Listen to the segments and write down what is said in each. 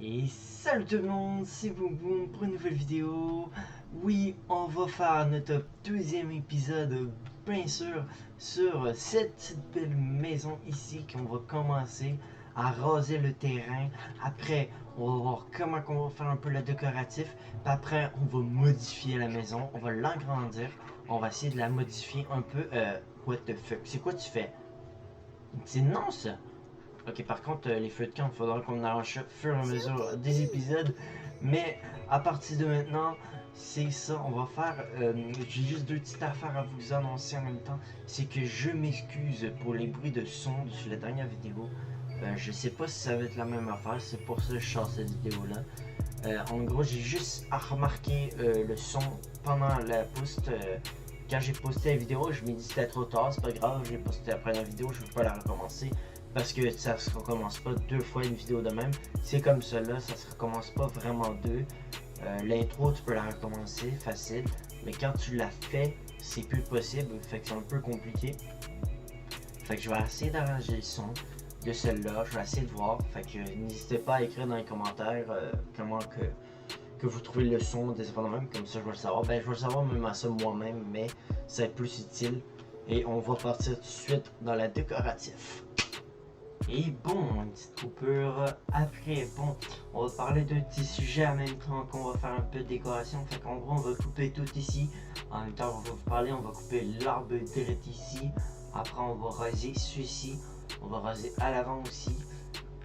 Et salut tout le monde, c'est Boum pour une nouvelle vidéo. Oui, on va faire notre deuxième épisode, bien sûr, sur cette petite belle maison ici qu'on va commencer à raser le terrain. Après, on va voir comment on va faire un peu le décoratif. Puis après, on va modifier la maison, on va l'agrandir. On va essayer de la modifier un peu. What the fuck, c'est quoi tu fais? C'est non ça! Ok, par contre, les feux de camp, il faudra qu'on arrange au fur et à mesure des épisodes. Mais à partir de maintenant, c'est ça, on va faire. J'ai juste deux petites affaires à vous annoncer en même temps. C'est que je m'excuse pour les bruits de son sur la dernière vidéo. Je sais pas si ça va être la même affaire, c'est pour ça que je sors cette vidéo-là. En gros, j'ai juste à remarquer le son pendant la post. Quand j'ai posté la vidéo, je me dis que c'était trop tard, c'est pas grave, j'ai posté après la vidéo, je veux pas la recommencer. Parce que ça se recommence pas deux fois une vidéo de même. C'est comme ça là, ça se recommence pas vraiment deux. L'intro, tu peux la recommencer facile. Mais quand tu l'as fait, c'est plus possible. Fait que c'est un peu compliqué. Fait que je vais essayer d'arranger le son de celle-là. Je vais essayer de voir. Fait que n'hésitez pas à écrire dans les commentaires comment que vous trouvez le son des enfants de même. Comme ça, je vais le savoir. Ben, je vais le savoir même à ça moi-même. Mais ça va être plus utile. Et on va partir tout de suite dans la décoratif. Et bon, une petite coupure après. Bon, on va parler d'un petit sujet en même temps qu'on va faire un peu de décoration. Fait qu'en gros, on va couper tout ici. En même temps, on va vous parler, on va couper l'arbre direct ici. Après, on va raser celui-ci. On va raser à l'avant aussi.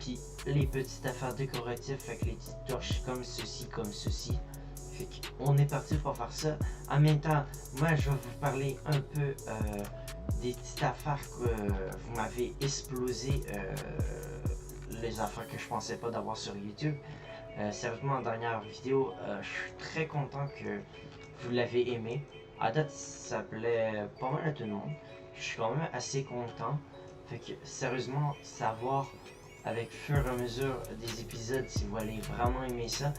Puis les petites affaires décoratives, fait que les petites torches comme ceci, comme ceci. Fait qu'on est parti pour faire ça. En même temps, moi, je vais vous parler un peu des petites affaires que vous m'avez explosé, les affaires que je pensais pas d'avoir sur YouTube. Sérieusement, en dernière vidéo, je suis très content que vous l'avez aimé. À date, ça plaît pas mal à tout le monde. Je suis quand même assez content. Fait que sérieusement, savoir avec fur et à mesure des épisodes si vous allez vraiment aimer ça,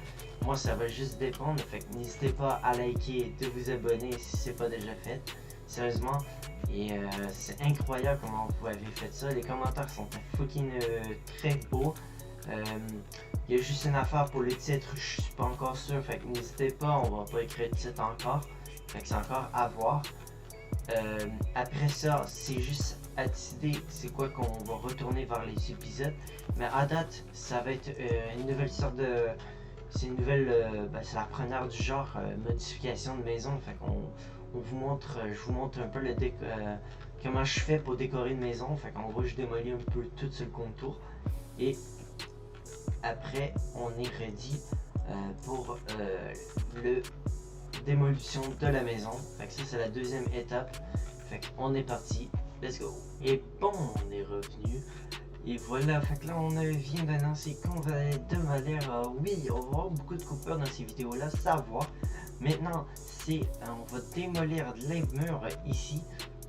moi ça va juste dépendre. Fait que n'hésitez pas à liker et de vous abonner si c'est pas déjà fait. Sérieusement, et c'est incroyable comment vous avez fait ça. Les commentaires sont fucking très beaux. Il y a juste une affaire pour le titre, je suis pas encore sûr. Fait que n'hésitez pas, on va pas écrire le titre encore. Fait que c'est encore à voir. Après ça, c'est juste à décider c'est quoi qu'on va retourner vers les épisodes. Mais à date, ça va être une nouvelle sorte de. C'est une nouvelle. C'est la première du genre modification de maison. Fait qu'on on vous montre, je vous montre un peu comment je fais pour décorer une maison. Fait qu'en gros, je démolis un peu tout sur le contour. Et après, on est ready pour le démolition de la maison. Fait que ça, c'est la deuxième étape. Fait qu'on est parti. Let's go. Et bon, on est revenu. Et voilà, fait que là on vient d'annoncer qu'on va démolir. Oui, on va avoir beaucoup de coupures dans ces vidéos-là, ça va. Maintenant, c'est on va démolir les murs ici,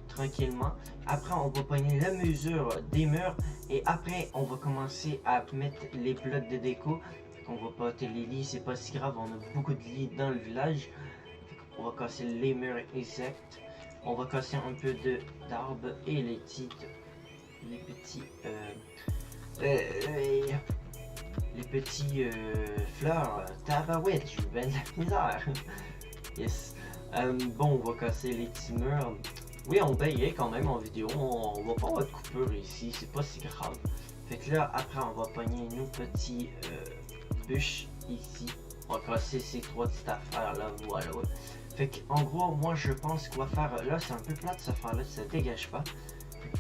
tranquillement. Après, on va pogner la mesure des murs. Et après, on va commencer à mettre les blocs de déco. On va pas ôter les lits, c'est pas si grave, on a beaucoup de lits dans le village. On va casser les murs exacts. On va casser un peu d'arbres et les petits fleurs. Tabarouette, je vais de la misère. Yes. Bon, on va casser les petits murs. Oui, on veillait quand même en vidéo. On va pas avoir de coupure ici, c'est pas si grave. Fait que là, après, on va pogner nos petits bûches ici. On va casser ces trois petites affaires là, voilà. Fait que, en gros, moi je pense qu'on va faire. Là, c'est un peu plat cette affaire là, ça dégage pas.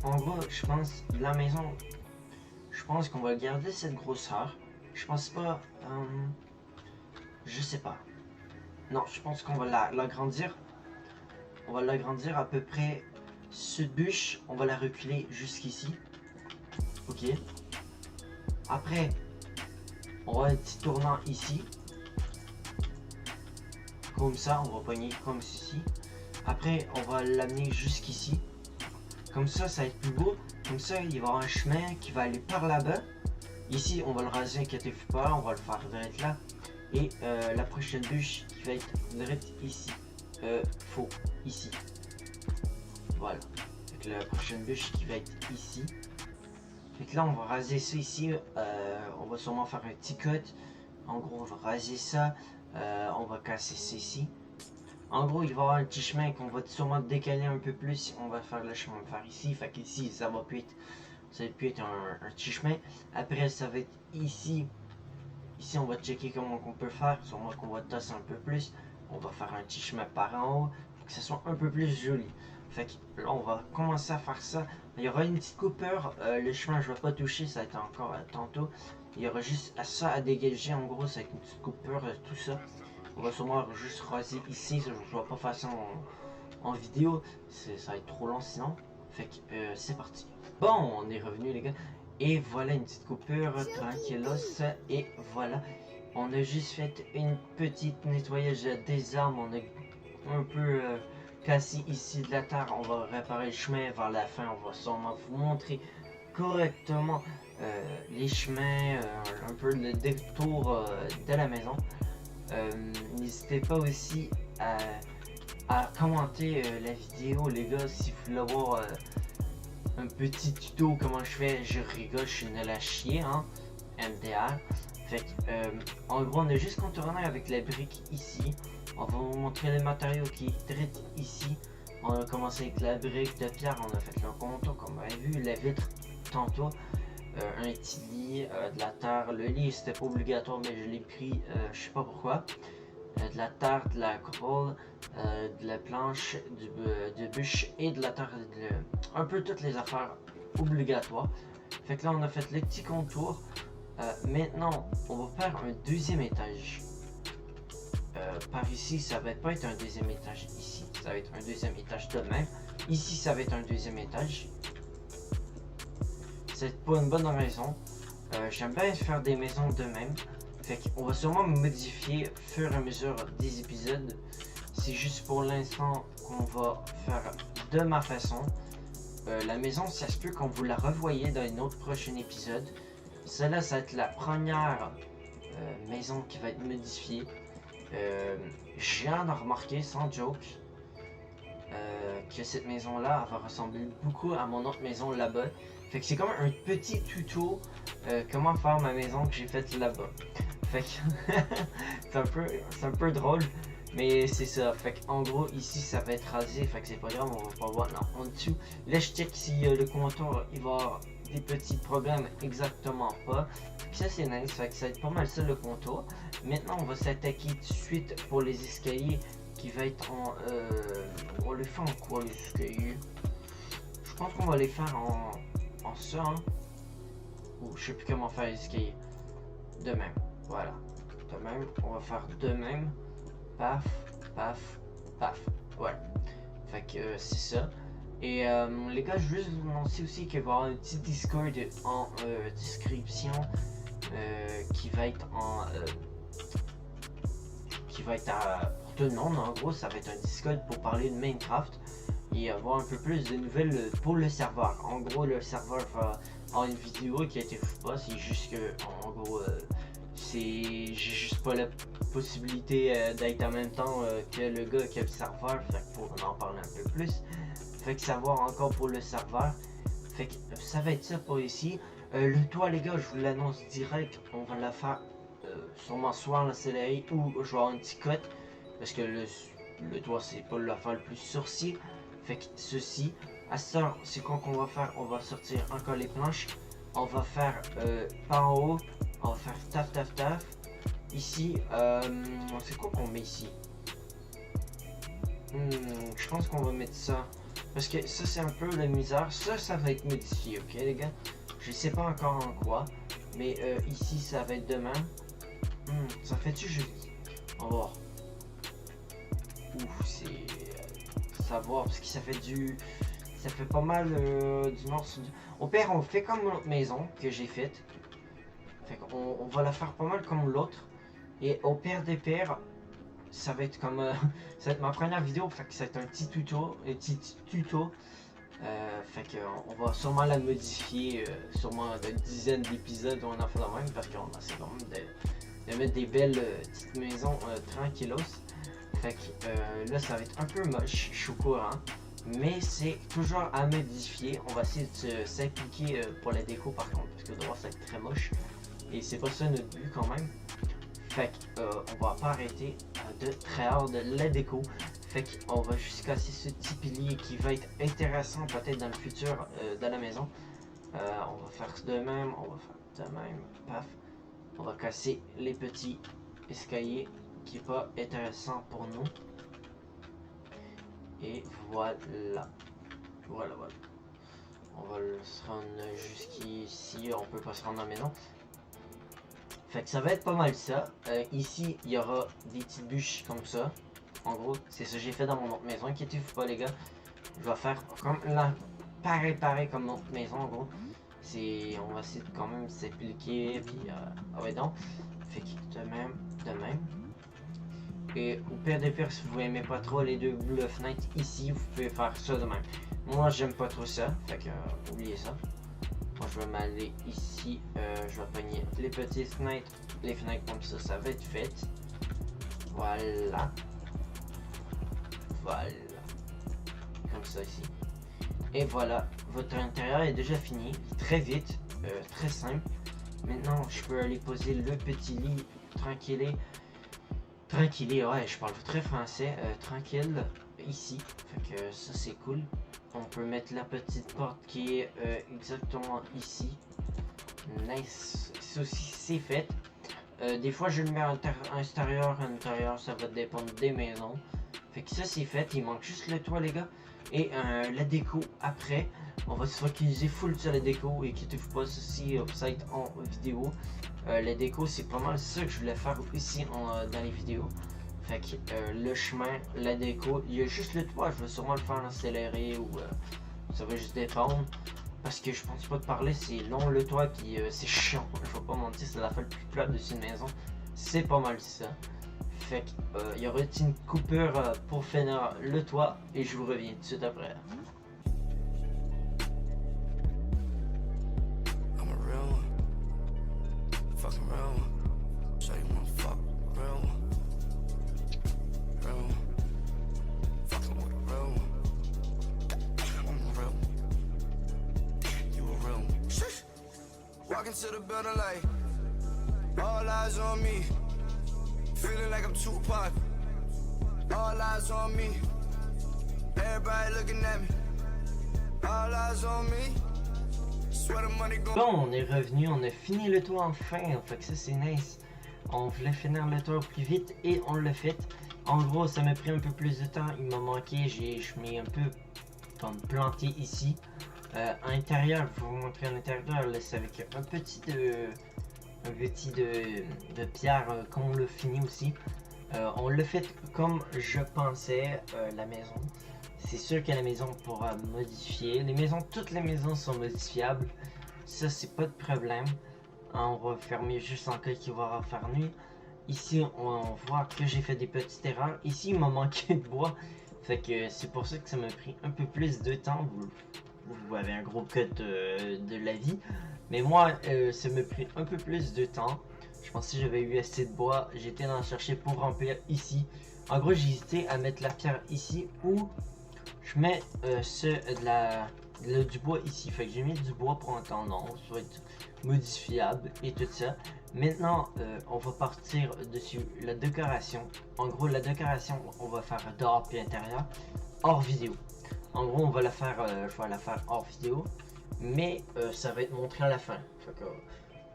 En gros, je pense la maison. Je pense qu'on va garder cette grosseur. Je pense pas. Je sais pas. Non, je pense qu'on va l'agrandir. On va l'agrandir à peu près cette bûche. On va la reculer jusqu'ici. Ok. Après, on va un petit tournant ici. Comme ça, on va pogner comme ceci. Après, on va l'amener jusqu'ici. Comme ça, ça va être plus beau. Comme ça, il va y avoir un chemin qui va aller par là-bas. Ici, on va le raser, inquiétez-vous pas, on va le faire direct là. Et la prochaine bûche qui va être direct ici. Faux, ici. Voilà. Donc la prochaine bûche qui va être ici. Fait que là, on va raser ça ici. On va sûrement faire un petit cut. En gros, on va raser ça. On va casser ceci. En gros, il va y avoir un petit chemin qu'on va sûrement décaler un peu plus. On va faire le chemin par ici. Fait qu'ici, ça va plus être un petit chemin. Après, ça va être ici. Ici, on va checker comment on peut faire. Sûrement qu'on va tasser un peu plus. On va faire un petit chemin par en haut pour que ça soit un peu plus joli. Fait que là, on va commencer à faire ça. Il y aura une petite coupure. Le chemin, je ne vais pas toucher. Ça va être encore tantôt. Il y aura juste ça à dégager. En gros, ça va être une petite coupure, tout ça. On va sûrement juste raser ici. Je ne vais pas faire ça en vidéo. Ça va être trop long sinon. Fait que c'est parti. Bon, on est revenu les gars. Et voilà une petite coupure tranquillos. Et voilà. On a juste fait une petite nettoyage des armes. On a un peu cassé ici de la terre. On va réparer le chemin vers la fin. On va sûrement vous montrer correctement les chemins, un peu le détour de la maison. N'hésitez pas aussi à commenter la vidéo les gars si vous voulez voir un petit tuto comment je fais. Je rigole, je suis nul à chier hein, MDR. Fait que en gros on a juste contourné avec la brique ici. On va vous montrer les matériaux qui traitent ici. On a commencé avec la brique de pierre, on a fait le contour comme vous avez vu, la vitre tantôt. Un petit lit, de la terre. Le lit c'était pas obligatoire mais je l'ai pris, je sais pas pourquoi. De la terre, de la colle, de la planche, de bûche et de la terre, un peu toutes les affaires obligatoires. Fait que là on a fait le petit contour. Maintenant on va faire un deuxième étage. Par ici ça va pas être un deuxième étage ici, ça va être un deuxième étage de même. Ici ça va être un deuxième étage. C'est pour une bonne raison. J'aime bien faire des maisons de même. Fait qu'on va sûrement modifier au fur et à mesure des épisodes. C'est juste pour l'instant qu'on va faire de ma façon. La maison, ça se peut qu'on vous la revoyez dans un autre prochain épisode. Celle-là, ça va être la première maison qui va être modifiée. Je viens de remarquer, sans joke, que cette maison-là va ressembler beaucoup à mon autre maison là-bas. Fait que c'est comme un petit tuto comment faire ma maison que j'ai faite là-bas. Fait que c'est un peu drôle, mais c'est ça. Fait que en gros ici ça va être rasé, fait que c'est pas grave, on va pas voir en dessous. Là je check si le contour il va y avoir des petits problèmes, exactement pas. Fait que ça c'est nice, fait que ça va être pas mal ça le contour. Maintenant on va s'attaquer tout de suite pour les escaliers qui va être en... on va les faire en quoi les escaliers? Je pense qu'on va les faire en ça hein. Ou je sais plus comment faire les escaliers. De même. Voilà, de même, on va faire de même, paf, paf, paf, voilà. Fait que c'est ça. Et les gars, je veux juste vous annoncer aussi qu'il va y avoir un petit Discord en description qui va être en... qui va être pour tout le monde. En gros, ça va être un Discord pour parler de Minecraft et avoir un peu plus de nouvelles pour le serveur. En gros, le serveur va avoir une vidéo qui a été pas, c'est juste que, en gros... j'ai juste pas la possibilité d'être en même temps que le gars qui a le serveur, fait qu'il faut en parler un peu plus. Fait que savoir encore pour le serveur. Fait que ça va être ça pour ici. Le toit les gars, je vous l'annonce direct, on va la faire sûrement soit en soleil ou je vais avoir un petit cut. Parce que le toit c'est pas l'affaire le plus sourcil. Fait que ceci, à ça c'est quoi qu'on va faire, on va sortir encore les planches. On va faire par en haut. On va faire taf taf taf. Ici, c'est quoi qu'on met ici? Je pense qu'on va mettre ça. Parce que ça c'est un peu la misère. Ça va être modifié, ok les gars? Je sais pas encore en quoi. Mais ici ça va être demain. Ça fait-tu jeudi? On va voir. Ouf, c'est... savoir parce que ça fait du... Ça fait pas mal du nord sud. Au pire on fait comme l'autre maison que j'ai faite. Fait qu'on va la faire pas mal comme l'autre. Et au pire des pires, ça va être comme... ça va être ma première vidéo, fait que ça va être un petit tuto. Fait qu'on va sûrement la modifier, sûrement d'une dizaine d'épisodes on en fait la même. Parce qu'on essaie quand même de mettre des belles petites maisons tranquillos. Fait que là ça va être un peu moche, je suis au courant. Mais c'est toujours à modifier. On va essayer de s'impliquer pour la déco par contre. Parce que le droit ça va être très moche. Et c'est pas ça notre but quand même. Fait que on va pas arrêter de travailler de la déco. Fait qu'on va juste casser ce petit pilier qui va être intéressant peut-être dans le futur de la maison. On va faire de même, on va faire de même, paf. On va casser les petits escaliers qui est pas intéressant pour nous. Et voilà. Voilà. On va se rendre jusqu'ici, on peut pas se rendre dans la maison. Fait que ça va être pas mal ça. Ici, il y aura des petites bûches comme ça. En gros, c'est ce que j'ai fait dans mon autre maison. Inquiétez-vous pas les gars. Je vais faire comme là, pareil comme notre maison en gros. On va essayer de quand même s'appliquer. Puis, ah ouais donc. Fait que de même. Et au pire des pires, si vous aimez pas trop les deux boules fenêtres ici, vous pouvez faire ça de même. Moi, j'aime pas trop ça. Fait que, oubliez ça. Moi, je vais m'aller ici. Je vais pogner les petites fenêtres. Les fenêtres comme ça va être fait. Voilà. Comme ça ici. Et voilà, votre intérieur est déjà fini. Très vite, très simple. Maintenant, je peux aller poser le petit lit tranquille, ouais, je parle très français. Tranquille, ici. Fait que ça, c'est cool. On peut mettre la petite porte qui est exactement ici. Nice. Ça aussi, c'est fait. Des fois, je le mets à l'intérieur, ça va dépendre des maisons. Fait que ça, c'est fait. Il manque juste le toit, les gars. Et la déco après. On va se focaliser full sur la déco. Et quittez-vous pas, ceci ça être en vidéo. La déco, c'est pas mal ça que je voulais faire ici dans les vidéos. Fait que le chemin, la déco, il y a juste le toit. Je vais sûrement le faire en accéléré ou ça va juste dépendre. Parce que je pense pas de parler, c'est long le toit, puis c'est chiant. Je vais pas mentir, c'est la fois le plus plate dessus une maison. C'est pas mal ça. Fait que il y aura une coupure pour finir le toit et je vous reviens tout de suite après. Walking to the building like all eyes on me, feeling like I'm Tupac. All eyes on me, everybody looking at me. All eyes on me. Swear the money go. Bon, on est revenu, on a fini le toit enfin. Fait que ça c'est nice. On voulait finir le toit plus vite et on l'a fait. En gros, ça m'a pris un peu plus de temps. Il m'a manqué, je m'ai un peu comme planté ici. À l'intérieur, je vais vous montrer à l'intérieur, c'est avec un petit de pierre qu'on l'a fini aussi. On l'a fait comme je pensais, la maison. C'est sûr que la maison pourra modifier. Toutes les maisons sont modifiables. Ça, c'est pas de problème. On va fermer juste en cas qu'il va faire nuit. Ici, on voit que j'ai fait des petites erreurs. Ici, il m'a manqué de bois. Fait que c'est pour ça que ça m'a pris un peu plus de temps. Vous avez un gros cut de la vie. Mais moi, ça m'a pris un peu plus de temps. Je pensais que j'avais eu assez de bois. J'étais en chercher pour remplir ici. En gros, j'ai hésité à mettre la pierre ici ou je mets du bois ici. Fait que j'ai mis du bois pour un temps. Non, ça va être modifiable et tout ça. Maintenant, on va partir dessus la décoration. En gros, la décoration, on va faire dehors puis intérieur, hors vidéo. En gros, on va la faire, je vais la faire hors vidéo, mais ça va être montré à la fin.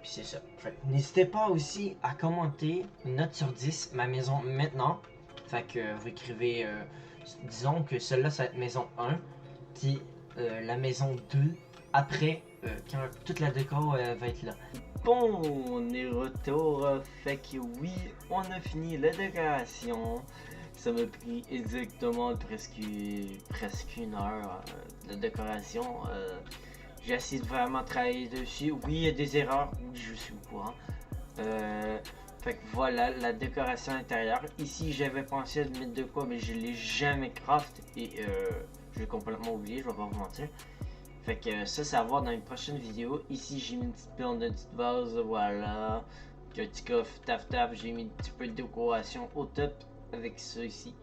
Puis c'est ça. N'hésitez pas aussi à commenter une note sur 10, ma maison maintenant. Fait que vous écrivez, disons que celle-là, ça va être maison 1, puis la maison 2, après, quand toute la déco va être là. Bon, on est retour. Fait que oui, on a fini la décoration. Ça m'a pris exactement presque une heure de décoration. J'ai essayé de vraiment travailler dessus. Oui, il y a des erreurs. Oui, je suis au courant. Fait que voilà la décoration intérieure. Ici, j'avais pensé à mettre de quoi, mais je l'ai jamais craft et je l'ai complètement oublié. Je vais pas vous mentir. Fait que ça à voir dans une prochaine vidéo. Ici, j'ai mis une petite plante de petite vase. Voilà. Un petit coffre, taf. J'ai mis un petit peu de décoration au top avec ça ici.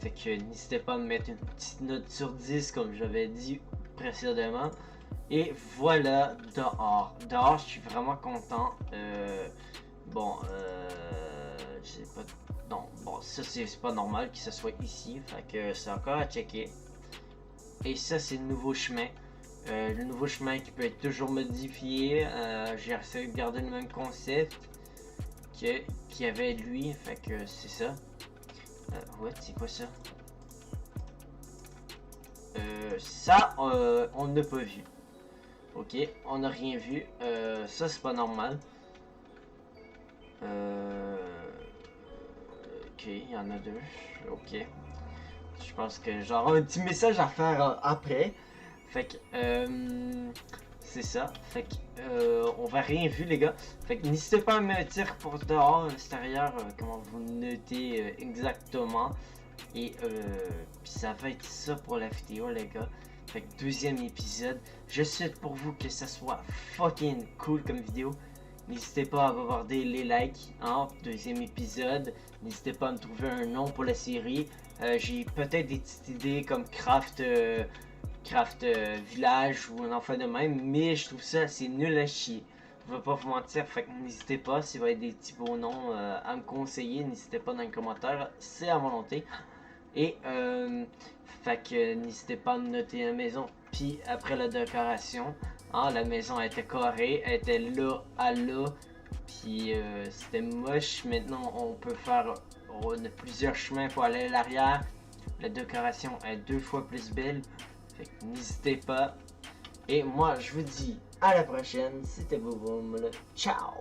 Fait que n'hésitez pas à me mettre une petite note sur 10 comme j'avais dit précédemment. Et voilà dehors. Dehors, je suis vraiment content. Bon, c'est pas... Non, bon, ça c'est pas normal que ça soit ici, fait que c'est encore à checker. Et ça c'est le nouveau chemin. Le nouveau chemin qui peut être toujours modifié. J'ai essayé de garder le même concept qu'il y avait lui, fait que c'est ça. Ouais, c'est quoi ça? Ça, on n'a pas vu. Ok, on n'a rien vu. Ça, c'est pas normal. Ok, il y en a deux. Ok. Je pense que j'aurai un petit message à faire après. Fait que, c'est ça. Fait que, on va rien vu, les gars. Fait que n'hésitez pas à me dire pour dehors, à l'extérieur, comment vous notez exactement. Et puis ça va être ça pour la vidéo, les gars. Fait que deuxième épisode. Je souhaite pour vous que ça soit fucking cool comme vidéo. N'hésitez pas à regarder les likes, hein, deuxième épisode. N'hésitez pas à me trouver un nom pour la série. J'ai peut-être des petites idées comme Craft Village ou un enfant de même, mais je trouve ça c'est nul à chier. Je vais pas vous mentir, fait que n'hésitez pas, s'il va y avoir des petits beaux noms à me conseiller, n'hésitez pas dans les commentaires, c'est à volonté. Et fait que n'hésitez pas à me noter la maison, puis après la décoration, hein, la maison était carrée, elle était là à là, puis c'était moche. Maintenant on peut faire, on a plusieurs chemins pour aller à l'arrière, la décoration est 2 fois plus belle, fait que n'hésitez pas. Et moi je vous dis à la prochaine, c'était Boboom, ciao!